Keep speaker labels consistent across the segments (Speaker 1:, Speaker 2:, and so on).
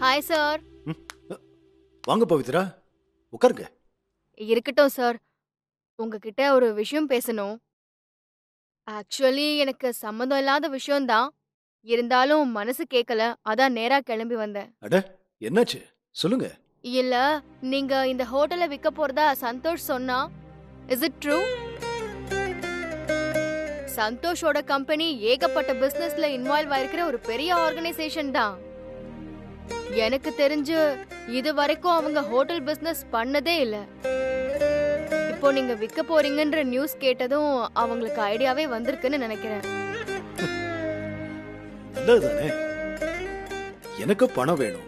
Speaker 1: Hi sir.
Speaker 2: ம், வாங்க பவித்ரா, உட்காருங்க.
Speaker 1: இருக்கட்டும் சார். உங்ககிட்ட ஒரு விஷயம் பேசணும். ஆக்சுவலி எனக்கு சம்மந்தம் இல்லாத விஷயம்தான். இருந்தாலும் மனசு கேட்கல. அதான் நேரா கிளம்பி வந்தேன்.
Speaker 2: அட, என்னாச்சு சொல்லுங்க.
Speaker 1: இல்ல, நீங்க இந்த ஹோட்டலை விற்க போறதா சந்தோஷ் சொன்னா. Is it true? சந்தோஷோட கம்பெனி ஏகப்பட்ட பிசினஸ்ல இன்வால்வ் ஆயிருக்கிற ஒரு பெரிய ஆர்கனைசேஷன் தான். எனக்கு தெரிஞ்சு இது வரைக்கும் அவங்க ஹோட்டல் பிசினஸ் பண்ணதே இல்ல. இப்போ நீங்க விற்க போறீங்கன்ற நியூஸ் கேட்டதும் அவங்களுக்கு ஐடியாவே வந்திருக்குன்னு நினைக்கிறேன்.
Speaker 2: நல்லதுதானே, எனக்கு பணம் வேணும்,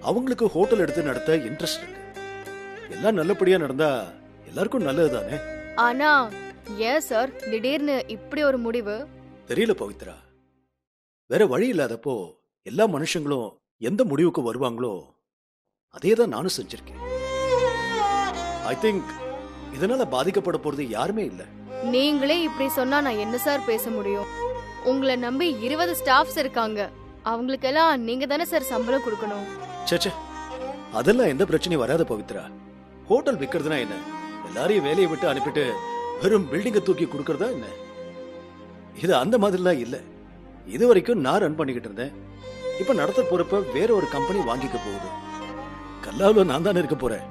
Speaker 2: அவங்களுக்கு ஹோட்டல் எடுத்து நடத்த இன்ட்ரெஸ்ட் இருக்கு. எல்லாம் நல்லபடியா நடந்தா எல்லாருக்கும் நல்லதுதானே.
Speaker 1: ஆனா ஏன் சார் திடீர்னு இப்படி ஒரு முடிவு?
Speaker 2: தெரியல பவித்ரா, வேற வழி இல்லாதப்போ எல்லா மனுஷங்களும் எந்த முடிவுக்கு வருவாங்களோ அதே தான் நானும் செஞ்சிருக்கேன். ஐ திங்க் இதனால பாதிக்கப்பட போறது யாருமே இல்ல.
Speaker 1: நீங்களே இப்படி சொன்னா நான் என்ன சார் பேச முடியும்? உங்களை நம்பி 20 ஸ்டாஃப்ஸ் இருக்காங்க. அவங்களுக்கெல்லாம் நீங்க தானே சார் சம்பளம் கொடுக்கணும்.
Speaker 2: சேச்சே, அதெல்லாம் எந்த பிரச்சனையும் வராத பவித்ரா. ஹோட்டல் விக்கிறதுனா என்ன, எல்லாரையும் வேலையை விட்டு அனுப்பிட்டு வெறும் பில்டிங்க தூக்கி கொடுக்கறதா என்ன? இது அந்த மாதிரிலாம் இல்ல. இது வரைக்கும் நான் ரன் பண்ணிக்கிட்டு இருந்தேன். இப்ப நடத்த போறப்ப வேற ஒரு கம்பெனி வாங்கிக்க போகுது. கல்லாவுல நான் தானே இருக்க போறேன்.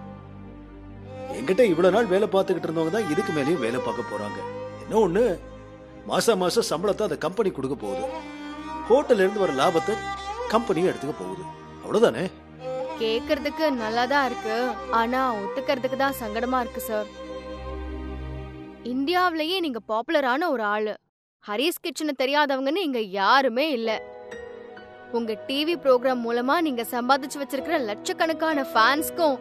Speaker 2: என்கிட்ட இவ்வளவு நாள் வேலை பார்த்துக்கிட்டு இருந்தவங்க தான் இதுக்கு மேலேயும் வேலை பார்க்க போறாங்க. என்ன ஒண்ணு, மாசம் மாசம் சம்பளத்தை அந்த கம்பெனி கொடுக்க போகுது. ஹோட்டல்ல இருந்து வர லாபத்தை கம்பெனியும் எடுத்துக்க போகுது. அவ்வளவுதானே.
Speaker 1: கேக்குறதுக்கு நல்லாதான் இருக்கு, ஆனா ஒத்துக்கிறதுக்கு தான் சங்கடமா இருக்கு சார். இந்தியாவிலேயே நீங்க பாப்புலரான ஒரு ஆளு. ஹரிஸ் கிச்சனை தெரியாதவங்கன்னு இங்க யாருமே இல்ல. உங்க டிவி ப்ரோக்ராம் மூலமா நீங்க சம்பாதிச்சு வச்சிருக்கிற லட்சக்கணக்கான ஃபேன்ஸ்க்கும்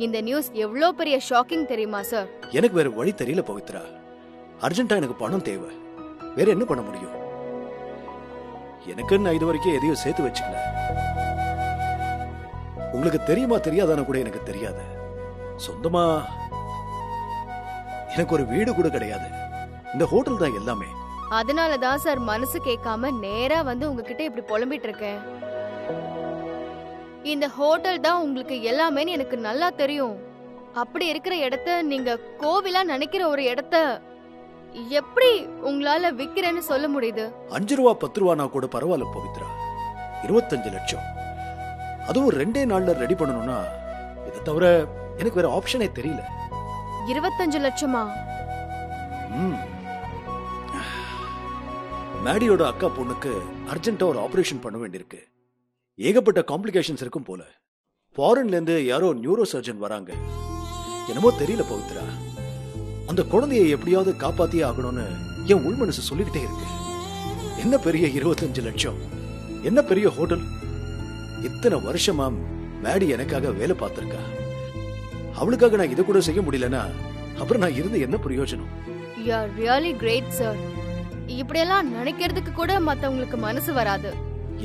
Speaker 1: இந்த நியூஸ் எவ்வளவு பெரிய ஷாக்கிங் தெரியுமா சார்?
Speaker 2: எனக்கு வேற வழி தெரியல பவித்ரா. அர்ஜென்ட்டா எனக்கு பணம் தேவை. வேற என்ன பண்ண முடியும்? எனக்கு நான் இது வரைக்கும் எதையும் சேர்த்து வச்சுக்கல. உங்களுக்கு தெரியுமா தெரியாதான்னு கூட எனக்கு தெரியாது. சொந்தமா எனக்கு ஒரு வீடு கூட கிடையாது. இந்த ஹோட்டல் தான் எல்லாமே.
Speaker 1: அதனாலதான் சார் மனசு கேட்காம நேரா வந்து உங்ககிட்ட இப்படி புலம்பிட்டு இருக்கேன். இந்த ஹோட்டல் தான் உங்களுக்கு எல்லாமேன்னு எனக்கு நல்லா தெரியும். அப்படி இருக்கிற இடத்த நீங்க கோவிலா நினைக்கிற ஒரு இடத்த எப்படி உங்களால விக்கிறேன்னு சொல்ல முடியுது?
Speaker 2: 5 ரூபா 10 ரூபானா கூட பரவாயில்ல பவித்ரா. 25 லட்சம், அதுவும் 2 நாள்ல ரெடி பண்ணணும்னா இதை தவிர எனக்கு வேற ஆப்ஷனே தெரியல.
Speaker 1: 25 லட்சமா?
Speaker 2: மேடியோட அக்கா பொண்ணுக்கு அர்ஜென்ட்டா ஒரு ஆபரேஷன் பண்ண வேண்டியிருக்கு. ஏகப்பட்ட காம்ப்ளிகேஷன்ஸ் இருக்கும் போல. ஃபாரின்ல இருந்து யாரோ நியூரோ சர்ஜன் வராங்க. என்னமோ தெரியல பவித்ரா, அந்த குழந்தையை எப்படியாவது காப்பாத்தியே ஆகணும்னு என் உள் மனசு சொல்லிக்கிட்டே இருக்கு. என்ன பெரிய 25 லட்சம், என்ன பெரிய ஹோட்டல். இத்தனை வருஷமா மேடி எனக்காக வேலை பார்த்திருக்கா. அவளுக்காக நான் இதை கூட செய்ய முடியலன்னா அப்புறம் நான் இருந்து என்ன பிரயோஜனம்?
Speaker 1: You are really great sir. இப்படியெல்லாம் நினைக்கிறதுக்கு கூட மத்தவங்களுக்கு மனசு வராது.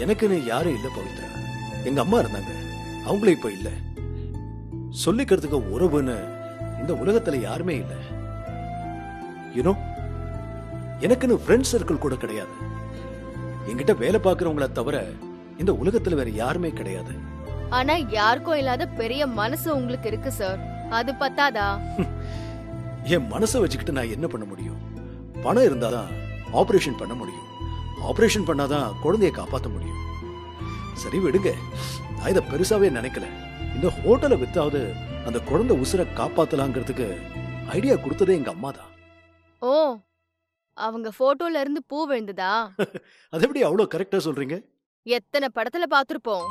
Speaker 2: எனக்குன்னு யாரும் இல்ல பவித்ரா. எங்க அம்மா இருந்தாங்க, அவங்களும் இப்ப இல்ல. சொல்லிக்கிறதுக்கு உறவுன்னு இந்த உலகத்துல யாருமே இல்ல. யூனோ, எனக்குன்னு ஃப்ரெண்ட் சர்க்கிள் கூட கிடையாது. என்கிட்ட வேலை பார்க்கறவங்கள தவிர இந்த உலகத்துல வேற யாருமே கிடையாது.
Speaker 1: ஆனா யாருக்கும் இல்லாத பெரிய மனசு உங்களுக்கு இருக்கு சார். அது பத்தாதா?
Speaker 2: என் மனசை வச்சுக்கிட்டு நான் என்ன பண்ண முடியும்? பணம் இருந்தாதான் ஆபரேஷன் பண்ண முடியும். ஆபரேஷன் பண்ணாதான் குழந்தையை காப்பாற்ற முடியும். சரி விடுங்க, நான் இதை பெருசாவே நினைக்கல. இந்த ஹோட்டலை வித்தாவது அந்த குழந்தை உசுரை காப்பாத்தலாங்கிறதுக்கு ஐடியா கொடுத்ததே எங்க அம்மா தான்.
Speaker 1: ஓ, அவங்க போட்டோல இருந்து பூ விழுந்ததா?
Speaker 2: அது எப்படி அவ்வளவு கரெக்டா சொல்றீங்க?
Speaker 1: எத்தனை படத்துல பாத்துருப்போம்.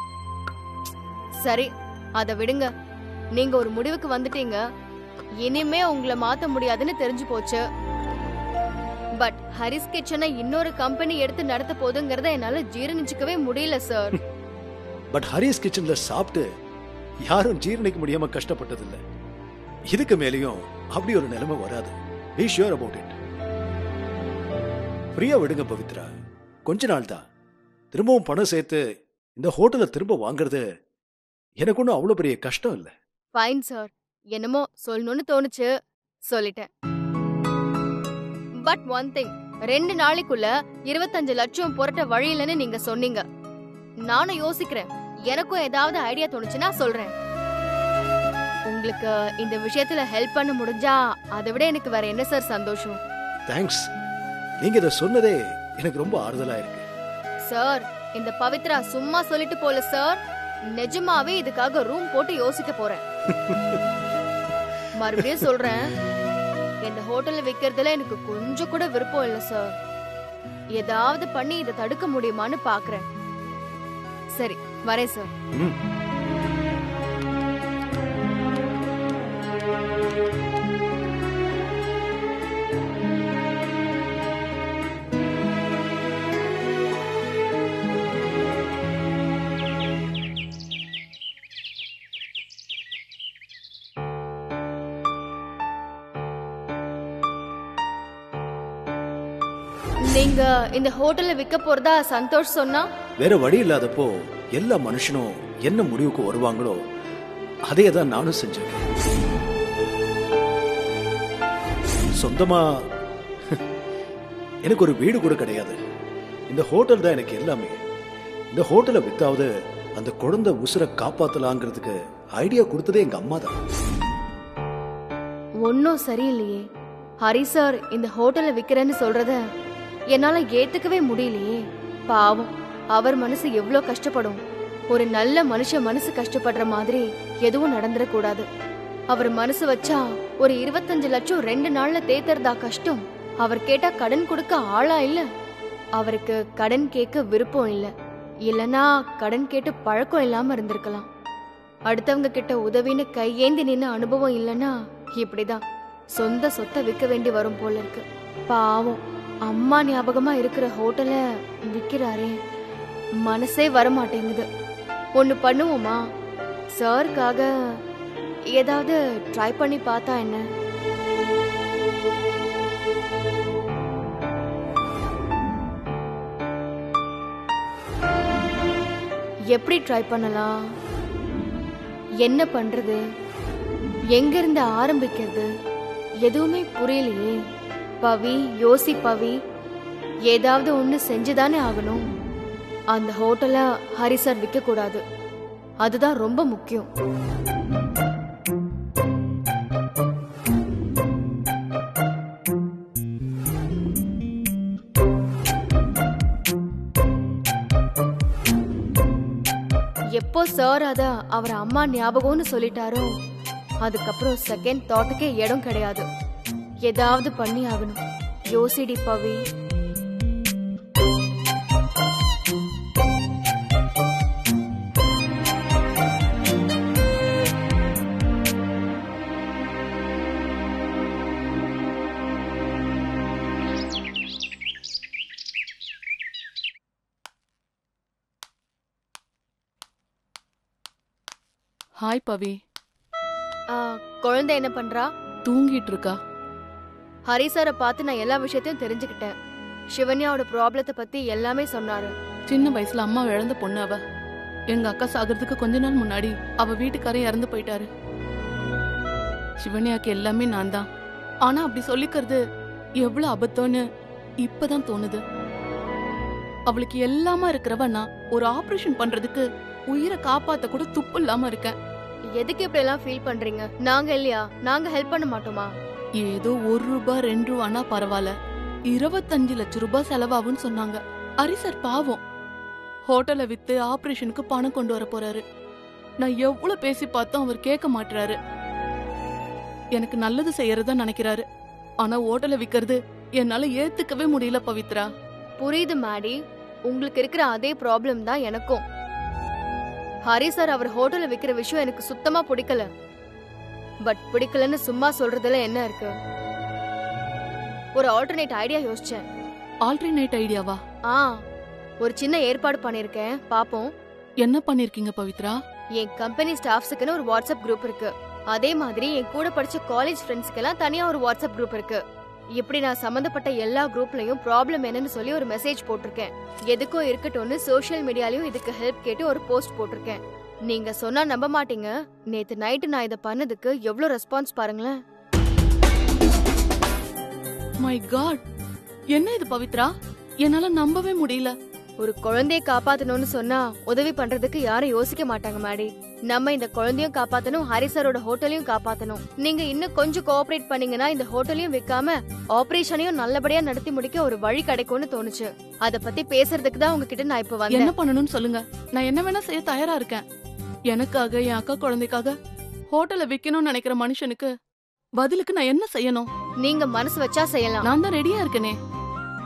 Speaker 1: சரி, அத விடுங்க. நீங்க ஒரு முடிவுக்கு வந்துட்டீங்க. இனிமே உங்களை மாத்த முடியாதுன்னு தெரிஞ்சு போச்சு. பட் ஹரிஸ் கிச்சனை இன்னொரு கம்பெனி எடுத்து நடத்த போதுங்கிறத என்னால ஜீரணிச்சுக்கவே முடியல சார்.
Speaker 2: பட் ஹரிஸ் கிச்சன்ல சாப்பிட்டு யாரும் ஜீரணிக்க முடியாம கஷ்டப்பட்டது இல்ல. இதுக்கு மேலேயும் அப்படி ஒரு நிலைமை வராது. Be sure about it. ஃப்ரீயா விடுங்க பவித்ரா. கொஞ்ச நாள் தான். திரும்பவும் பணம் சேர்த்து இந்த ஹோட்டலை திரும்ப வாங்குறது எனக்கு ஒன்றும் அவ்வளோ பெரிய கஷ்டம் இல்லை.
Speaker 1: Fine sir. என்னமோ சொல்லணும்னு தோணுச்சு, சொல்லிட்டேன். பட் ஒன் திங், 2 நாளைக்குள்ள 25 லட்சம் புரட்ட வழி இல்லைன்னு நீங்க சொன்னீங்க. நானும் யோசிக்கிறேன், எனக்கும் ஏதாவது ஐடியா தோணுச்சுன்னா சொல்றேன். உங்களுக்கு இந்த விஷயத்துல ஹெல்ப் பண்ண முடிஞ்சா அதை விட எனக்கு வேற என்ன சார் சந்தோஷம்.
Speaker 2: தேங்க்ஸ். நீங்க இதை சொன்னதே எனக்கு ரொம்ப ஆறுதலா இருக்கு.
Speaker 1: சார், இந்த பவித்ரா சும்மா சொல்லிட்டு போல சார், நிஜமாவே இதுக்காக ரூம் போட்டு யோசிக்க போறேன். மறுபடியும் சொல்றேன், இந்த ஹோட்டல்ல விக்கிறதுல எனக்கு கொஞ்சம் கூட விருப்பம் இல்ல சார். ஏதாவது பண்ணி இதை தடுக்க முடியுமான்னு பாக்குறேன். சரி, வரேன் சார். நீங்க இந்த ஹோட்டல்ல விற்க போறதா சந்தோஷ் சொன்னா?
Speaker 2: வேற வழி இல்லாதப்போ எல்லா மனுஷனும் என்ன முடிவுக்கு வருவாங்களோ அதே தான் நானும் செஞ்சிருக்கேன். சொந்தமா எனக்கு ஒரு வீடு கூட கிடையாது. இந்த ஹோட்டல் தான் எனக்கு எல்லாமே. இந்த ஹோட்டலை வித்தாவது அந்த குழந்தை உசுரை காப்பாத்தலாங்கிறதுக்கு ஐடியா கொடுத்ததே எங்க அம்மா தான்.
Speaker 1: ஒன்னும் சரியில்லையே. ஹரி சார் இந்த ஹோட்டலை விக்கிறேன்னு சொல்றத என்னால ஏத்துக்கவே முடியலையே. பாவம், அவர் மனசு எவ்வளவு கஷ்டப்படும். ஒரு நல்ல மனுஷ மனசு கஷ்டப்படுற மாதிரி எதுவும் நடந்துடக்கூடாது. அவர் மனசு வச்சா ஒரு 25 லட்சம் 2 நாள்ல தேத்துறதா கஷ்டம். அவர் கேட்டா கடன் கொடுக்க ஆளா இல்ல. அவருக்கு கடன் கேட்க விருப்பம் இல்ல. இல்லனா கடன் கேட்டு பழக்கம் இல்லாம இருந்திருக்கலாம். அடுத்தவங்க கிட்ட உதவின்னு கையேந்தி நின்ன அனுபவம் இல்லனா இப்படிதான் சொந்த சொத்தை விற்க வேண்டி வரும் போல இருக்கு. பாவம், அம்மா ஞாபகமா இருக்கிற ஹோட்டல விக்கிறாரே, மனசே வரமாட்டேங்குது. ஒண்ணு பண்ணுவோமா? சாருக்காக ஏதாவது ட்ரை பண்ணி பார்த்தா என்ன? எப்படி ட்ரை பண்ணலாம்? என்ன பண்றது? எங்க இருந்து ஆரம்பிக்கிறது? எதுவுமே புரியலையே. பவி, யோசி பவி, ஏதாவது ஒண்ணு செஞ்சுதானே ஆகணும். அந்த ஹோட்டல ஹரி சார் விற்க கூடாது. அதுதான் ரொம்ப முக்கியம். எப்போ சார் அத அவர் அம்மா ஞாபகம்னு சொல்லிட்டாரோ அதுக்கப்புறம் செகண்ட் தாட்டுக்கே இடம் கிடையாது. ஏதாவது பண்ணி ஆகணும். யோசிடி பவி.
Speaker 3: ஹாய் பவி.
Speaker 1: குழந்தை என்ன பண்றா?
Speaker 3: தூங்கிட்டு இருக்கா.
Speaker 1: ஹரி சாரை பார்த்து நான் எல்லா விஷயத்தையும் தெரிஞ்சுக்கிட்டேன். சிவன்யாவோட ப்ராப்ளத்தை பத்தி எல்லாமே சொன்னாரு.
Speaker 3: சின்ன வயசுல அம்மா இழந்த பொண்ணு அவ. எங்க அக்கா சாகிறதுக்கு கொஞ்ச நாள் முன்னாடி அவ வீட்டுக்காரன் இறந்து போயிட்டாரு. சிவன்யாக்கு எல்லாமே நான் தான். ஆனா அப்படி சொல்லிக்கிறது எவ்வளவு அபத்தம்னு இப்பதான் தோணுது. அவளுக்கு எல்லாமா இருக்கிறவ நான் ஒரு ஆபரேஷன் பண்றதுக்கு உயிரை காப்பாத்த கூட துப்பு இல்லாம இருக்கேன்.
Speaker 1: எதுக்கு இப்படி எல்லாம் ஃபீல் பண்றீங்க? நாங்க இல்லையா? நாங்க ஹெல்ப் பண்ண மாட்டோமா?
Speaker 3: ஏதோ 1 ரூபாய் 2 ரூபானா பரவாயில்ல, 25 லட்சம் ரூபாய் செலவாகும்னு சொன்னாங்க. ஹரி சார் பாவம் ஹோட்டலை வித்து ஆபரேஷனுக்கு பணம் கொண்டு வர போறாரு. நான் எவ்வளவு பேசி பார்த்தோம் அவர் கேட்க மாட்டாரு. எனக்கு நல்லது செய்யறதா நினைக்கிறாரு. ஆனா ஹோட்டலை விக்கிறது என்னால ஏத்துக்கவே முடியல பவித்ரா.
Speaker 1: புரியுது மாடி, உங்களுக்கு இருக்கிற அதே ப்ராப்ளம் தான் எனக்கும். ஹரி சார் அவர் ஹோட்டல்ல விக்கிற விஷயம் எனக்கு சுத்தமா பிடிக்கல. பட் பிடிக்கலன்னு சும்மா சொல்றதுல என்ன இருக்கு? ஒரு ஆல்டர்னேட் ஐடியா யோசிச்சேன்.
Speaker 3: ஆல்டர்னேட் ஐடியாவா?
Speaker 1: ஒரு சின்ன ஏற்பாடு பண்ணிருக்கேன், பாப்போம்.
Speaker 3: என்ன பண்ணிருக்கீங்க பவித்ரா?
Speaker 1: என் கம்பெனி ஸ்டாஃப்ஸுக்குன்னு ஒரு வாட்ஸ்அப் குரூப் இருக்கு. அதே மாதிரி என் கூட படிச்ச காலேஜ் ஃப்ரெண்ட்ஸ்க்கெல்லாம் தனியா ஒரு வாட்ஸ்அப் குரூப் இருக்கு. இப்படி நான் சம்பந்தப்பட்ட எல்லா குரூப்லயும் ப்ராப்ளம் என்னன்னு சொல்லி ஒரு மெசேஜ் போட்டிருக்கேன். எதுக்கோ இருக்கட்டும்னு சோஷியல் மீடியாலயும் இதுக்கு ஹெல்ப் கேட்டு ஒரு போஸ்ட் போட்டிருக்கேன். நீங்க சொன்னா நம்ப மாட்டீங்க, நேத்து நைட்டு நான் இதை பண்ணதுக்கு எவ்வளவு ரெஸ்பான்ஸ் பாருங்களேன்.
Speaker 3: மை காட், என்ன இது பவித்ரா? என்னால நம்பவே முடியல.
Speaker 1: ஒரு குழந்தைய காப்பாத்தணும்னு சொன்னா உதவி பண்றதுக்கு யாரும் யோசிக்க மாட்டாங்க மாடி. நம்ம இந்த குழந்தையும் காப்பாத்தணும், ஹரிசரோட ஹோட்டலையும் காப்பாத்தணும். நீங்க இன்னும் கொஞ்சம் கோஆபரேட் பண்ணீங்கன்னா இந்த ஹோட்டலையும் விக்காம ஆபரேஷனையும் நல்லபடியா நடத்தி முடிக்க ஒரு வழி கிடைக்கும்னு தோணுச்சு. அத பத்தி பேசுறதுக்கு தான் உங்ககிட்ட நான் இப்ப வந்தேன்.
Speaker 3: என்ன பண்ணணும்னு சொல்லுங்க, நான் என்ன வேணா செய்ய தயாரா இருக்கேன். எனக்காக, என் அக்கா குழந்தைக்காக ஹோட்டலை விக்கணும்னு நினைக்கிற மனுஷனுக்கு பதிலுக்கு நான் என்ன செய்யணும்?
Speaker 1: நீங்க மனசு வச்சா செய்யலாம்.
Speaker 3: நான் தான் ரெடியா இருக்கனே.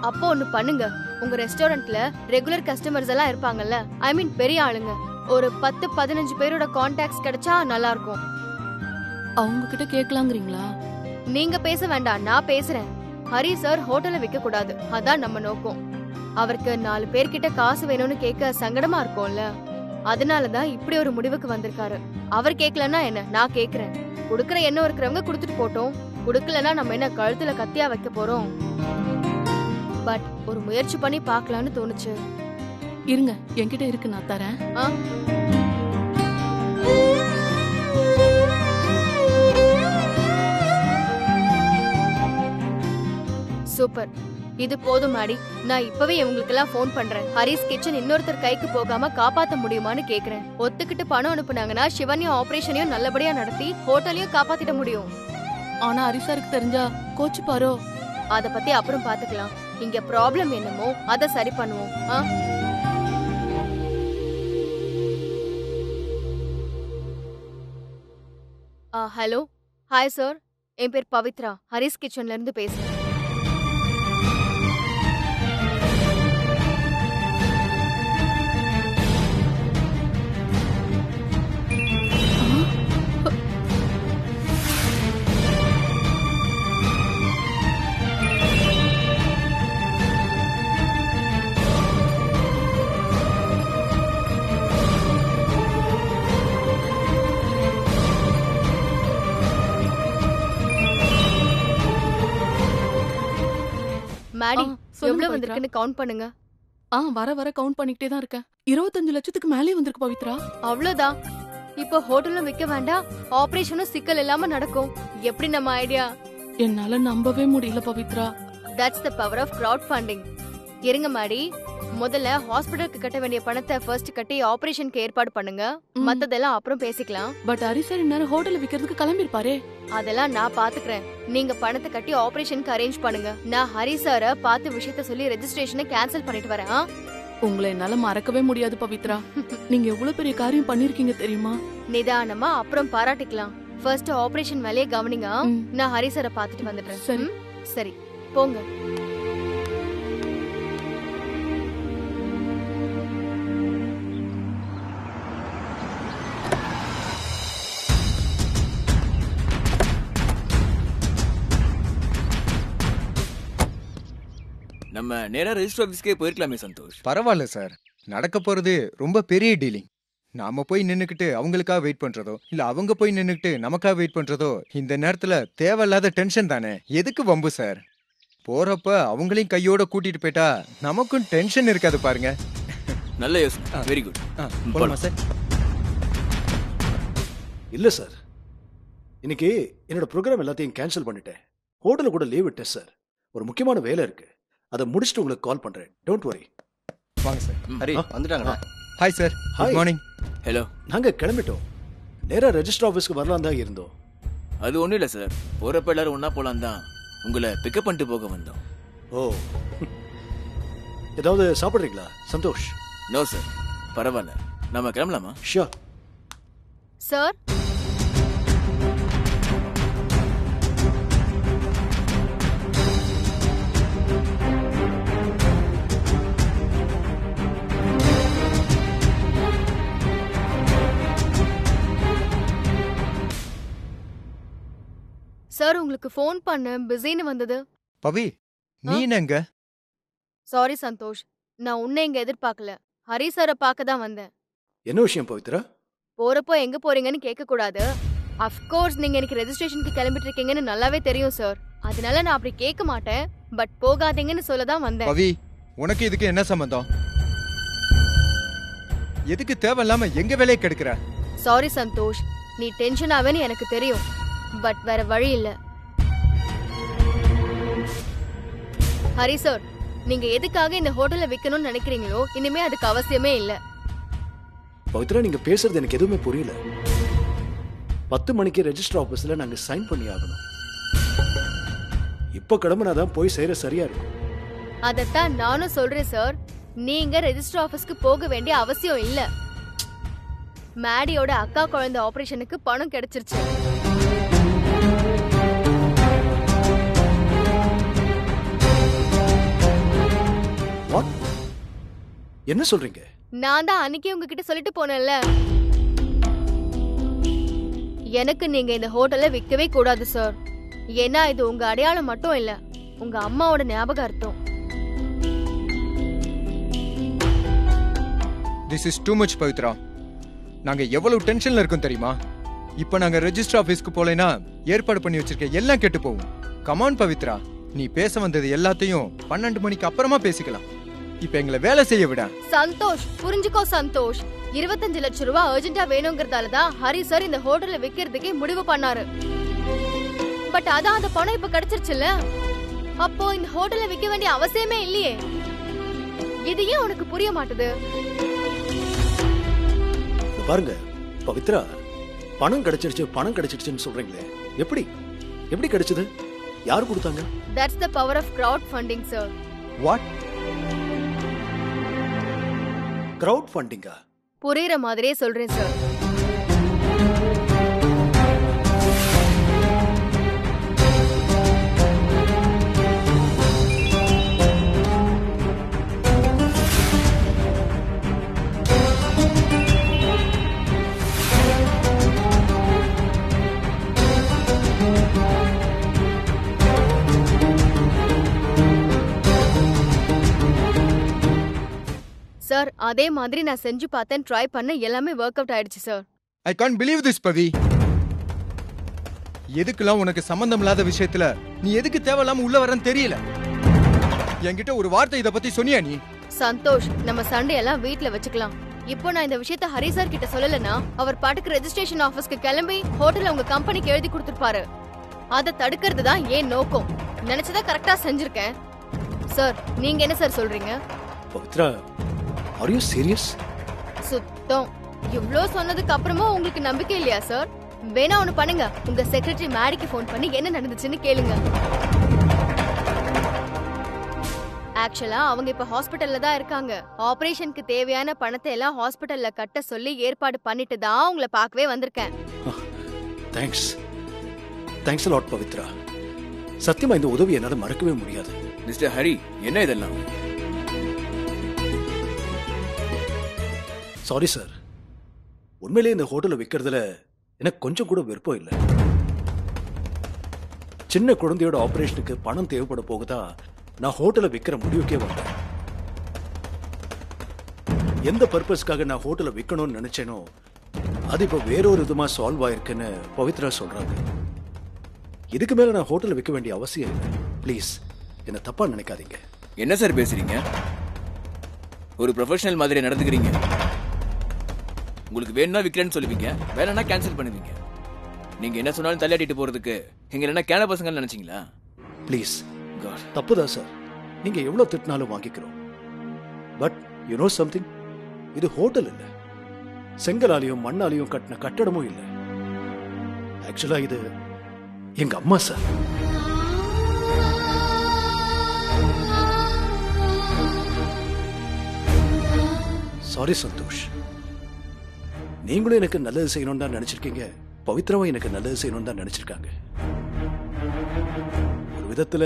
Speaker 1: அப்போ ஒண்ணு பண்ணுங்க, உங்க ரெஸ்டாரண்ட்ல ரெகுலர் கஸ்டமர்ஸ் எல்லாம் இருப்பாங்கல்ல, ஐ மீன் பெரிய ஆளுங்க, ஒரு 10-15 பேரோட கான்டாக்ட்ஸ் கிடைச்சா நல்லா இருக்கும்.
Speaker 3: அவங்க கிட்ட கேட்கலாங்கிறீங்களா?
Speaker 1: நீங்க பேச வேண்டாம், நான் பேசுறேன். ஹரி சார் ஹோட்டலை விற்க கூடாது, அதான் நம்ம நோக்கம். அவருக்கு 4 பேர்கிட்ட காசு வேணும்னு கேட்க சங்கடமா இருக்கும்ல, அதனாலதான் இப்படி ஒரு முடிவுக்கு வந்திருக்காரு. அவர் கேட்கலன்னா என்ன, நான் கேக்குறேன். குடுக்கற எண்ணம் இருக்கிறவங்க குடுத்துட்டு போட்டோம், குடுக்கலன்னா நம்ம என்ன கழுத்துல கத்தியா வைக்க போறோம்? பட் ஒரு முயற்சி பண்ணி பார்க்கலாம்னு தோணுச்சு.
Speaker 3: இருங்க, என்கிட்ட இருக்கு, நான் தரேன்.
Speaker 1: சூப்பர், இது போதும் மாடி. நான் இப்பவே இவங்களுக்கெல்லாம் ஃபோன் பண்றேன். ஹரிஸ் கிச்சன் இன்னொருத்தர் கைக்கு போகாம காப்பாத்த முடியுமான்னு கேக்குறேன். ஒத்துக்கிட்டு பணம் அனுப்புனாங்கன்னா சிவனையும் ஆபரேஷனையும் நல்லபடியா நடத்தி ஹோட்டலையும் காப்பாத்திட முடியும்.
Speaker 3: ஆனா ஹரிசாருக்கு தெரிஞ்சா கோச்சுப்பாரோ?
Speaker 1: அத பத்தி அப்புறம் பாத்துக்கலாம். இங்க ப்ராப்ளம் என்னமோ அத சரி பண்ணுவோம். ஹலோ, ஹாய் சார், என் பேர் பவித்ரா, ஹரிஸ் கிச்சன்ல இருந்து பேசுறேன். மேடி, எவ்வளவு வந்திருக்குன்னு கவுண்ட் பண்ணுங்க.
Speaker 3: வர வர கவுண்ட் பண்ணிக்கிட்டே தான் இருக்கேன். 25 லட்சத்துக்கு மேலே வந்திருக்கு பவித்ரா.
Speaker 1: அவ்வளவுதான். இப்போ ஹோட்டலும் விற்க வேண்டாம், ஆபரேஷனும் சிக்கல் இல்லாம நடக்கும். எப்படி நம்ம ஐடியா?
Speaker 3: என்னால நம்பவே முடியல Pavithra.
Speaker 1: That's the power of crowd funding. இருங்க மாடி, முதல்ல ஹாஸ்பிடலுக்கு கட்ட வேண்டிய பணத்தை ஃபர்ஸ்ட் கட்டி ஆபரேஷனுக்கு ஏற்பாடு பண்ணுங்க. மத்ததெல்லாம் அப்புறம் பேசிக்கலாம்.
Speaker 3: பட் ஹரிசார் இந்நேரம் ஹோட்டல் விக்கிறதுக்கு கிளம்பிருப்பாரே.
Speaker 1: அதெல்லாம் நான் பாத்துக்கிறேன். நீங்க பணத்தை கட்டி ஆபரேஷனுக்கு அரேஞ்ச் பண்ணுங்க. நான் ஹரிசார பார்த்து விஷயத்த சொல்லி ரெஜிஸ்ட்ரேஷனை கேன்சல் பண்ணிட்டு வரேன்.
Speaker 3: உங்களை என்னால மறக்கவே முடியாது பவித்ரா. நீங்க எவ்வளவு பெரிய காரியம் பண்ணிருக்கீங்க தெரியுமா?
Speaker 1: நிதானமா அப்புறம் பாராட்டிக்கலாம். ஃபர்ஸ்ட் ஆபரேஷன் வேலையை கவனிங்க. நான் ஹரிசார பாத்துட்டு வந்துடுறேன்.
Speaker 3: சரி
Speaker 1: சரி, போங்க.
Speaker 4: நம்ம நேரா ரெஜிஸ்டர் ஆஃபீஸ்க்கே போயிருக்கலாமே சந்தோஷ்.
Speaker 5: பரவாயில்ல சார், நடக்க போறது ரொம்ப பெரிய டீலிங். நாம போய் நின்னுக்கிட்டு அவங்களுக்காக வெயிட் பண்றதோ இல்ல அவங்க போய் நின்னுக்கிட்டு நமக்காக வெயிட் பண்றதோ இந்த நேரத்துல தேவையில்லாத டென்ஷன் தானே. எதுக்கு வம்பு சார்? போறப்ப அவங்களையும் கையோட கூட்டிட்டு போயிட்டா நமக்கும் டென்ஷன் இருக்காது பாருங்க.
Speaker 4: நல்ல யோசனை, வெரி குட்.
Speaker 5: போலாமா சார்?
Speaker 2: இல்ல சார், இன்னைக்கு என்னோட ப்ரோக்ராம் எல்லாத்தையும் கேன்சல் பண்ணிட்டேன். ஹோட்டல கூட லீவ் விட்டேன் சார். ஒரு முக்கியமான வேலை இருக்கு, அதை முடிச்சுட்டு உங்களுக்கு கால் பண்றேன். Don't worry.
Speaker 5: வாங்க சார்.
Speaker 4: ஹரி வந்துட்டாங்களா?
Speaker 5: Hi sir, good morning.
Speaker 4: Hello.
Speaker 2: நாங்க கிளம்பிட்டோம். நேரா ரெஜிஸ்டர் ஆஃபீஸ்க்கு வரலாம் தான் இருந்தோம்.
Speaker 4: அது ஒன்றும் இல்லை சார், போகிறப்ப எல்லாரும் ஒன்றா போகலாம் தான் உங்களை பிக்கப் பண்ணிட்டு போக வந்தோம்.
Speaker 2: ஓ, ஏதாவது சாப்பிட்றீங்களா சந்தோஷ்?
Speaker 4: நோ சார், பரவாயில்ல, நம்ம கிளம்பலாமா?
Speaker 2: Sure
Speaker 1: sir. சார், உங்களுக்கு ஃபோன் பண்ண பிஸின்னு வந்தது.
Speaker 5: பவி, நீ என்னங்க?
Speaker 1: சாரி சந்தோஷ், நான் உன்னை இங்க எதிர்பார்க்கல. ஹரி சாரை பார்க்க தான் வந்தேன்.
Speaker 2: என்ன விஷயம் பவித்ரா?
Speaker 1: போறப்போ எங்க போறீங்கன்னு கேட்க கூடாது. அஃப்கோர்ஸ் நீங்க எனக்கு ரெஜிஸ்ட்ரேஷனுக்கு கிளம்பிட்டு இருக்கீங்கன்னு நல்லாவே தெரியும் சார். அதனால நான் அப்படி கேட்க மாட்டேன். பட் போகாதீங்கன்னு சொல்ல தான் வந்தேன்.
Speaker 5: பவி, உனக்கு இதுக்கு என்ன சம்பந்தம்? எதுக்கு தேவையில்லாம எங்க வேலையை கெடுக்கிற?
Speaker 1: சாரி சந்தோஷ், நீ டென்ஷன் ஆவேன்னு எனக்கு தெரியும். பட் வேற வழி இல்ல. ஹரி சார், நீங்க எதுக்காக இந்த ஹோட்டலை விக்கணும்னு நினைக்கிறீங்களோ இனிமே அதுக்கு அவசியமே இல்ல.
Speaker 2: பவித்ரா, நீங்க பேசுறது எனக்கு எதுவுமே புரியல. 10 மணிக்கு ரெஜிஸ்டர் ஆபீஸ்ல நாங்க சைன் பண்ணி ஆகணும். இப்போ கிளம்புனாதான் போய் சேர சரியா இருக்கும்.
Speaker 1: அதத்தான் நானும் சொல்றேன் சார். நீங்க ரெஜிஸ்டர் ஆபீஸ்க்கு போக வேண்டிய அவசியம் இல்ல. மேடியோட அக்கா குழந்தை ஆபரேஷனுக்கு பணம் கிடைச்சிருச்சு.
Speaker 2: What? என்ன சொல்றீங்க?
Speaker 1: நான் தான் அன்னைக்கே உங்ககிட்ட சொல்லிட்டு போனேன்ல, எனக்கு நீங்க இந்த ஹோட்டலை விற்கவே கூடாது சார். ஏன்னா இது உங்க அடையாளம் மட்டும் இல்ல, உங்க அம்மாவோட ஞாபகார்த்தம்.
Speaker 5: This is too much Pavithra. நாங்க எவ்வளவு டென்ஷன்ல இருக்கோம் தெரியுமா? இப்போ நாங்க ரெஜிஸ்டர் ஆபீஸ்க்கு போலேனா ஏற்பாடு பண்ணி வச்சிருக்க எல்லாம் கெட்டு போகும். கமான் பவித்ரா, நீ பேச வந்தது எல்லாத்தையும் 12 மணிக்கு அப்புறமா பேசிக்கலாம். இப்ப எங்களை வேலை செய்ய விட.
Speaker 1: சந்தோஷ், புரிஞ்சுக்கோ சந்தோஷ். 25 லட்சம் ரூபாய் அர்ஜென்ட்டா வேணுங்கிறதால தான் ஹரி சார் இந்த ஹோட்டலை விக்கிறதுக்கே முடிவு பண்ணாரு. பட் அதான் அந்த பணம் இப்ப கிடைச்சிருச்சுல்ல, அப்போ இந்த ஹோட்டலை விற்க வேண்டிய அவசியமே இல்லையே. இது ஏன் உனக்கு புரிய மாட்டுது?
Speaker 2: பாருங்க பவித்ரா, பணம் கிடைச்சிருச்சுன்னு சொல்றீங்களே, எப்படி எப்படி கிடைச்சது? யார் கொடுத்தாங்க?
Speaker 1: That's the power of crowdfunding, sir.
Speaker 5: What?
Speaker 2: Crowd ஃபண்டிங்கா?
Speaker 1: புரியுற மாதிரியே சொல்றேன் சார். சார், அதே மாதிரி நான் செஞ்சு பார்த்தேன், ட்ரை பண்ண, எல்லாமே ஒர்க் அவுட் ஆயிடுச்சு sir.
Speaker 5: I can't believe this Pavi. எதுக்கெல்லாம் உனக்கு சம்பந்தம் இல்லாத விஷயத்துல நீ எதுக்கு தேவையில்லாம உள்ள வரன்னு தெரியல. என்கிட்ட ஒரு வார்த்தை இத பத்தி சொன்னியா நீ?
Speaker 1: சந்தோஷ், நம்ம சண்டே எல்லாம் வீட்ல வச்சுக்கலாம். இப்போ நான் இந்த விஷயத்தை ஹரி சார் கிட்ட சொல்லலனா அவர் பாட்டுக்கு ரெஜிஸ்ட்ரேஷன் ஆபீஸ்க்கு கிளம்பி ஹோட்டல்ல உங்க கம்பெனிக்கு எழுதி கொடுத்துருப்பாரு. அதை தடுக்கிறது தான் ஏன் நோக்கம். நினைச்சதா கரெக்டா செஞ்சிருக்கேன் சார். நீங்க என்ன சார் சொல்றீங்க?
Speaker 2: Pavithra, are you serious?
Speaker 1: சுத்தம். இவ்ளோ சொன்னதுக்கு அப்புறமா உங்களுக்கு நம்பிக்கை இல்லையா சார்? வேணா ஒண்ணு பண்ணுங்க, உங்க செக்ரட்டரி மேடிக்கு ஃபோன் பண்ணி என்ன நடந்துச்சுன்னு கேளுங்க. ஆக்சுவலா அவங்க இப்ப ஹாஸ்பிடல்ல தான் இருக்காங்க. ஆபரேஷனுக்கு தேவையான பணத்தை எல்லாம் ஹாஸ்பிடல்ல கட்ட சொல்லி ஏற்பாடு பண்ணிட்டு தான் உங்களை பார்க்கவே வந்திருக்கேன்.
Speaker 2: Thanks thanks lot Pavithra. சத்தியமா இந்த உதவி என்னால மறக்கவே முடியாது.
Speaker 4: மிஸ்டர் ஹரி, என்ன இதெல்லாம்?
Speaker 2: சாரி சார், உண்மையிலேயே இந்த ஹோட்டலை விற்கிறதுல எனக்கு கொஞ்சம் கூட விருப்பம் இல்லை. சின்ன குழந்தையோட ஆபரேஷனுக்கு பணம் தேவைப்பட போகுதா நான் ஹோட்டலை விற்கிற முடிவுக்கே வந்தேன். எந்த பர்பஸ்க்காக நான் ஹோட்டலை விற்கணும்னு நினைச்சேனோ அது இப்போ வேறொரு விதமா சால்வ் ஆயிருக்குன்னு பவித்ரா சொல்றாங்க. இதுக்கு மேல நான் ஹோட்டலை விற்க வேண்டிய அவசியம் இல்லை. ப்ளீஸ் என்ன தப்பா நினைக்காதீங்க.
Speaker 4: என்ன சார் பேசுறீங்க? ஒரு ப்ரொஃபஷனல் மாதிரி நடந்துக்கிறீங்க. உங்களுக்கு வேணும்னா விற்கிறேன்னு சொல்லுவீங்க, வேணும்னா கேன்சல் பண்ணுவீங்க. நீங்க என்ன சொன்னாலும் தள்ளியாட்டிட்டு போறதுக்கு எங்க என்ன கேன பசங்கன்னு நினைச்சீங்களா?
Speaker 2: ப்ளீஸ், தப்புதான் சார். நீங்க எவ்வளவு திட்டினாலும் வாங்கிக்கிறோம். பட் யூ நோ சம்திங், இது ஹோட்டல் இல்ல, செங்கலாலையும் மண்ணாலையும் கட்டின கட்டடமும் இல்ல. ஆக்சுவலா இது எங்க அம்மா சார். சாரி சந்தோஷ், நீங்களும் எனக்கு நல்லது செய்யணும்னு தான் நினைச்சிருக்கீங்க, பவித்ராவும் எனக்கு நல்லது செய்யணும்னு தான் நினைச்சிருக்காங்க. ஒரு விதத்துல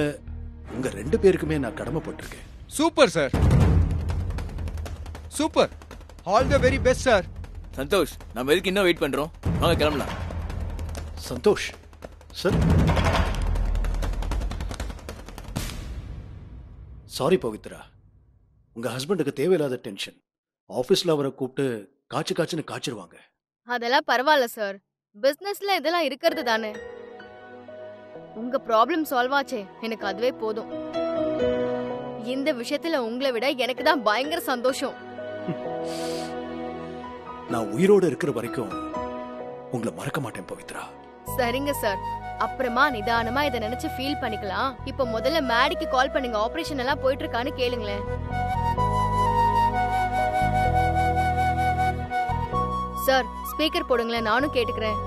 Speaker 2: உங்க 2 பேருக்குமே நான் கடமைப்பட்டிருக்கேன்.
Speaker 5: Super sir, super. All the very best sir.
Speaker 4: Santosh, நம்ம எதுக்கு இன்னும் வெயிட் பண்றோம்? வாங்க கிளம்பலாம்.
Speaker 2: சந்தோஷ் சார், சாரி பவித்ரா, உங்க ஹஸ்பண்டுக்கு தேவையில்லாத டென்ஷன். ஆபீஸ்ல அவரை கூப்பிட்டு காய்ச்சுன்னு காய்ச்சிருவாங்க.
Speaker 1: அதெல்லாம் பரவாயில்ல சார், பிசினஸ்ல இதெல்லாம் இருக்கிறது தானே. உங்க ப்ராப்ளம் சால்வ் ஆச்சே, எனக்கு அதுவே போதும். இந்த விஷயத்துல உங்களை விட எனக்கு தான் பயங்கர சந்தோஷம்.
Speaker 2: நான் உயிரோடு இருக்கிற வரைக்கும் உங்களை மறக்க மாட்டேன் பவித்ரா.
Speaker 1: சரிங்க சார், அப்புறமா நிதானமா இதை நினைச்சு ஃபீல் பண்ணிக்கலாம். இப்ப முதல்ல மேடிக்கு கால் பண்ணுங்க, ஆபரேஷன் எல்லாம் போயிட்டு இருக்கான்னு கேளுங்களேன். சார், ஸ்பீக்கர் போடுங்களேன், நானும் கேட்டுக்கிறேன்.